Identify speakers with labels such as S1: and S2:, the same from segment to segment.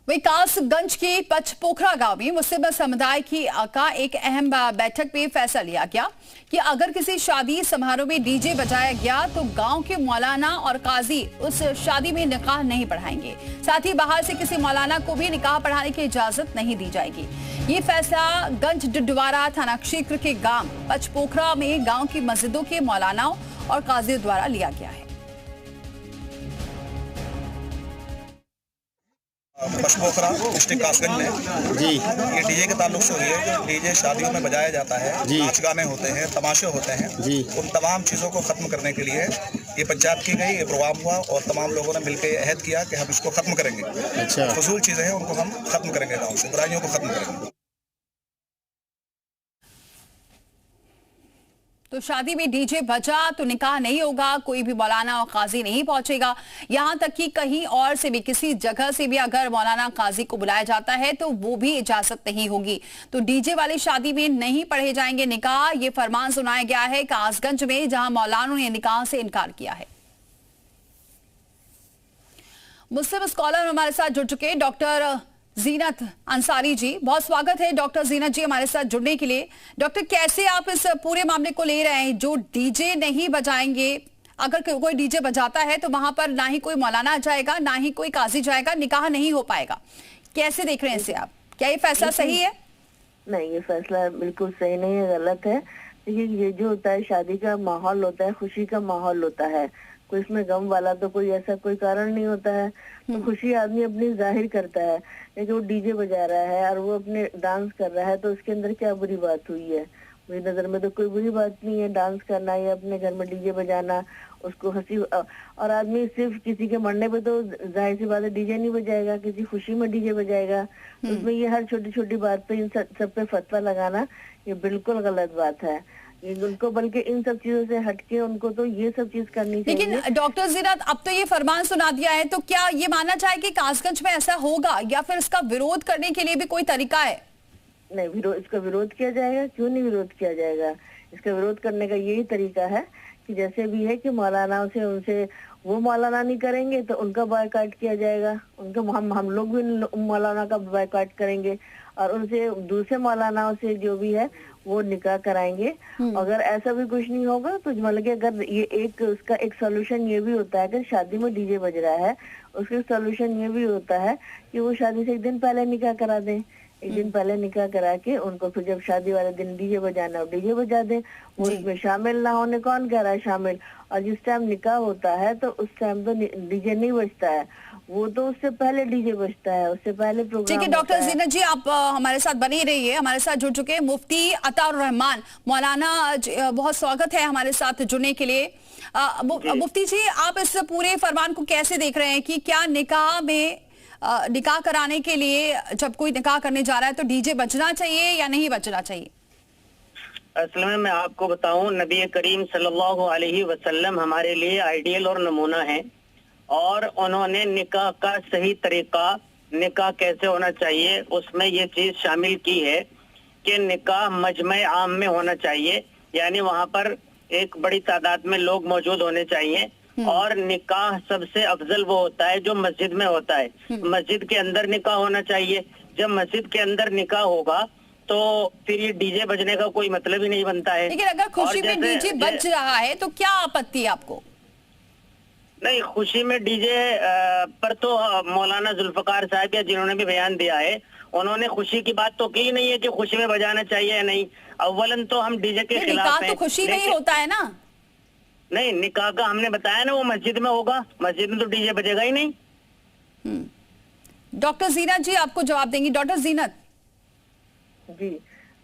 S1: विकासगंज के पचपोखरा गांव में मुस्लिम समुदाय का एक अहम बैठक में फैसला लिया गया कि अगर किसी शादी समारोह में डीजे बजाया गया तो गांव के मौलाना और काजी उस शादी में निकाह नहीं पढ़ाएंगे। साथ ही बाहर से किसी मौलाना को भी निकाह पढ़ाने की इजाजत नहीं दी जाएगी। ये फैसला गंज डिडवारा थाना क्षेत्र के गांव पचपोखरा में गांव की मस्जिदों के मौलानाओं और काजियों द्वारा लिया गया है।
S2: पचपोखरा डिस्ट्रिक्ट कासगंज में जी ये डीजे के ताल्लुक से हुई है। डीजे शादियों में बजाया जाता है, नाच गाने होते हैं, तमाशे होते हैं जी। उन तमाम चीज़ों को खत्म करने के लिए ये पंचायत की गई, ये प्रोग्राम हुआ और तमाम लोगों ने मिलकर अहद किया कि हम इसको खत्म करेंगे। अच्छा, फजूल चीज़ें हैं उनको हम खत्म करेंगे, गाँव से बुराइयों को खत्म करेंगे।
S1: तो शादी में डीजे बजा तो निकाह नहीं होगा, कोई भी मौलाना और काजी नहीं पहुंचेगा। यहां तक कि कहीं और से भी किसी जगह से भी अगर मौलाना काजी को बुलाया जाता है तो वो भी इजाजत नहीं होगी। तो डीजे वाली शादी में नहीं पढ़े जाएंगे निकाह। ये फरमान सुनाया गया है कासगंज में, जहां मौलानों ने निकाह से इनकार किया है। मुस्लिम स्कॉलर हमारे साथ जुड़ चुके डॉक्टर जीनत अंसारी जी, बहुत स्वागत है डॉक्टर जीनत जी हमारे साथ जुड़ने के लिए। डॉक्टर, कैसे आप इस पूरे मामले को ले रहे हैं? जो डीजे नहीं बजाएंगे, अगर कोई डीजे बजाता है तो वहां पर ना ही कोई मौलाना जाएगा, ना ही कोई काजी जाएगा, निकाह नहीं हो पाएगा। कैसे देख रहे हैं इसे आप? क्या ये फैसला सही है?
S3: नहीं, ये फैसला बिल्कुल सही नहीं है, गलत है। देखिए, ये जो होता है शादी का माहौल होता है, खुशी का माहौल होता है, कोई इसमें गम वाला तो कोई ऐसा कोई कारण नहीं होता है। तो खुशी आदमी अपनी जाहिर करता है, लेकिन वो डीजे बजा रहा है और वो अपने डांस कर रहा है तो उसके अंदर क्या बुरी बात हुई है? मेरी नजर में तो कोई बुरी बात नहीं है डांस करना या अपने घर में डीजे बजाना। उसको हंसी और आदमी सिर्फ किसी के मरने पे तो जाहिर सी बात है डीजे नहीं बजाएगा, किसी खुशी में डीजे बजाएगा। उसमें ये हर छोटी छोटी बात पे इन सब पे फतवा लगाना ये बिल्कुल गलत बात है। उनको बल्कि इन सब चीजों से हटके उनको तो ये सब चीज करनी चाहिए।
S1: लेकिन डॉक्टर जीनत, अब तो ये फरमान सुना दिया है, तो क्या ये मानना चाहे कि कासगंज में ऐसा होगा या फिर इसका विरोध करने के लिए भी कोई तरीका है?
S3: नहीं, इसका विरोध किया जाएगा, क्यों नहीं विरोध किया जाएगा। इसका विरोध करने का यही तरीका है कि जैसे भी है कि मौलानाओं से उनसे वो मौलाना नहीं करेंगे तो उनका बायकॉट किया जाएगा, उनका हम लोग भी मौलाना का बायकॉट करेंगे और उनसे दूसरे मौलानाओं से जो भी है वो निकाह कराएंगे। अगर ऐसा भी कुछ नहीं होगा तो मतलब कि अगर ये एक उसका एक सोल्यूशन ये भी होता है कि शादी में डीजे बज रहा है, उसका सोल्यूशन ये भी होता है कि वो शादी से एक दिन पहले निकाह करा दें। एक दिन पहले निकाह करा के उनको फिर जब शादी वाले दिन डीजे बजाना हो डीजे बजा दें। वो उसमें शामिल ना होने कौन कह रहा है शामिल? और जिस टाइम निकाह होता है तो उस टाइम तो डीजे नहीं बजता है, वो तो उससे पहले डीजे बजता है, उससे पहले प्रोग्राम।
S1: ठीक है डॉक्टर जीनत जी, आप हमारे साथ बने रहिए। हमारे साथ जुड़ चुके हैं मुफ्ती अताउर रहमान मौलाना, बहुत स्वागत है हमारे साथ जुड़ने के लिए। मुफ्ती जी, आप इस पूरे फरमान को कैसे देख रहे हैं कि क्या निकाह में निकाह कराने के लिए जब कोई निकाह करने जा रहा है तो डीजे बजना चाहिए या नहीं बजना चाहिए?
S4: असल में मैं आपको बताऊं, नबी करीम सल्लल्लाहु अलैहि वसल्लम हमारे लिए आइडियल और नमूना है और उन्होंने निकाह का सही तरीका, निकाह कैसे होना चाहिए उसमें ये चीज शामिल की है कि निकाह मजमे आम में होना चाहिए, यानी वहां पर एक बड़ी तादाद में लोग मौजूद होने चाहिए। और निकाह सबसे अफजल वो होता है जो मस्जिद में होता है, मस्जिद के अंदर निकाह होना चाहिए। जब मस्जिद के अंदर निकाह होगा तो फिर ये डीजे बजने का कोई मतलब ही नहीं बनता है।
S1: लेकिन अगर खुशी में डीजे बज रहा है तो क्या आपत्ति है आपको?
S4: नहीं, खुशी में डीजे पर तो मौलाना जुल्फकार साहब या जिन्होंने भी बयान दिया है उन्होंने खुशी की बात तो की नहीं है कि खुशी में बजाना चाहिए या नहीं। अव्वलन तो हम डीजे के खिलाफ हैं।
S1: तो खुशी में ही होता है ना?
S4: नहीं, निकाह का हमने बताया ना वो मस्जिद में होगा, मस्जिद में तो डीजे बजेगा ही नहीं।
S1: डॉक्टर जीनत जी आपको जवाब देंगी। डॉक्टर जीनत
S3: जी,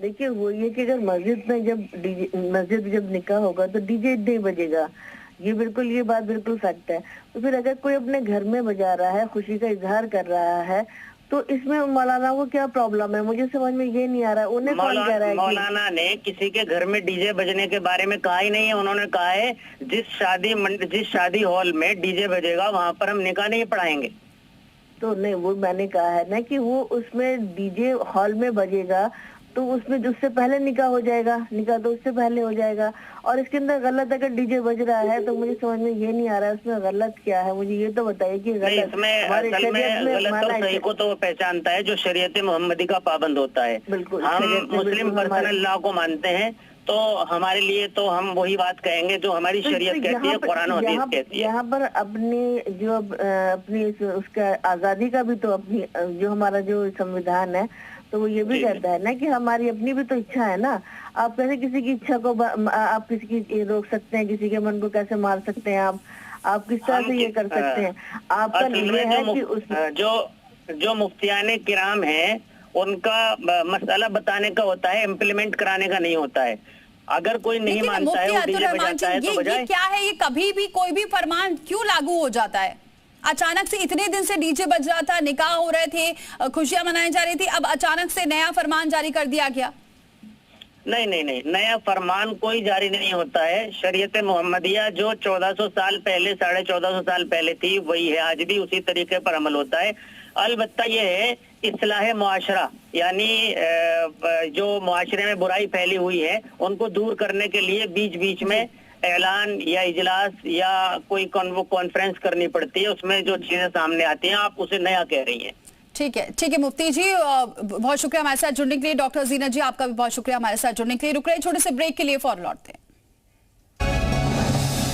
S3: देखिए वो ये कि अगर मस्जिद जब निकाह होगा तो डीजे नहीं बजेगा, ये बिल्कुल ये बात बिल्कुल फैक्ट है। तो फिर अगर कोई अपने घर में बजा रहा है, खुशी का इजहार कर रहा है, तो इसमें मौलाना को क्या प्रॉब्लम है? मुझे समझ में ये नहीं आ रहा है। उन्हें कौन कह रहा है?
S4: मौलाना ने किसी के घर में डीजे बजने के बारे में कहा ही नहीं है। उन्होंने कहा है जिस शादी हॉल में डीजे बजेगा वहां पर हम निकाह नहीं पढ़ाएंगे।
S3: तो नहीं, वो मैंने कहा है ना कि वो उसमें डीजे हॉल में बजेगा तो उसमें उससे पहले निकाह हो जाएगा, निकाह तो उससे पहले हो जाएगा। और इसके अंदर गलत अगर डीजे बज रहा है तो मुझे समझ में ये नहीं आ रहा है उसमें गलत क्या है, मुझे ये तो बताइए कि गलत
S4: इसमें असल में गलत और सही को तो वो पहचानता है जो शरीयत मोहम्मदी का पाबंद होता है।
S3: बिल्कुल,
S4: हम
S3: शरीयत में
S4: मुस्लिम
S3: बिल्कुल
S4: पर्सनल लॉ को मानते हैं, तो हमारे लिए तो हम वही बात कहेंगे जो हमारी शरीयत कहती है, कुरान और हदीस कहती है।
S3: यहाँ पर अपनी जो अपनी उसका आजादी का भी तो अपनी जो हमारा जो संविधान है तो वो ये भी कहता है ना कि हमारी अपनी भी तो इच्छा है ना। आप कैसे किसी की इच्छा को आप किसी की रोक सकते हैं, किसी के मन को कैसे मार सकते हैं आप किस तरह से ये कर सकते हैं? आपका ये है कि
S4: जो मुफ्तियाने किराम हैं उनका मसला बताने का होता है, इम्प्लीमेंट कराने का नहीं होता है। अगर कोई नहीं मानता है वो डीजे बजाता है तो बजाए।
S1: ये क्या है, ये कभी भी कोई भी फरमान क्यों लागू हो जाता है? अचानक से इतने दिन से डीजे बज रहा था, निकाह हो रहे थे, खुशियां मनाई जा रही थी, अब अचानक से नया फरमान जारी कर दिया गया?
S4: नहीं, नया फरमान कोई जारी नहीं होता है। शरीयत मोहम्मदिया जो 1400 साल पहले 1450 साल पहले थी वही है, आज भी उसी तरीके पर अमल होता है। अलबत्ता ये है इस्लाह मुआशरा, यानी जो मुआशरे में बुराई फैली हुई है उनको दूर करने के लिए बीच बीच में ऐलान या इजलास या कोई कॉन्फ्रेंस करनी पड़ती है, उसमें जो चीजें सामने आती हैं आप उसे नया कह रही हैं।
S1: ठीक है मुफ्ती जी, बहुत शुक्रिया हमारे साथ जुड़ने के लिए। डॉक्टर जीनत जी आपका भी बहुत शुक्रिया हमारे साथ जुड़ने के लिए। रुक रहे छोटे से ब्रेक के लिए, फौरन लौटते हैं।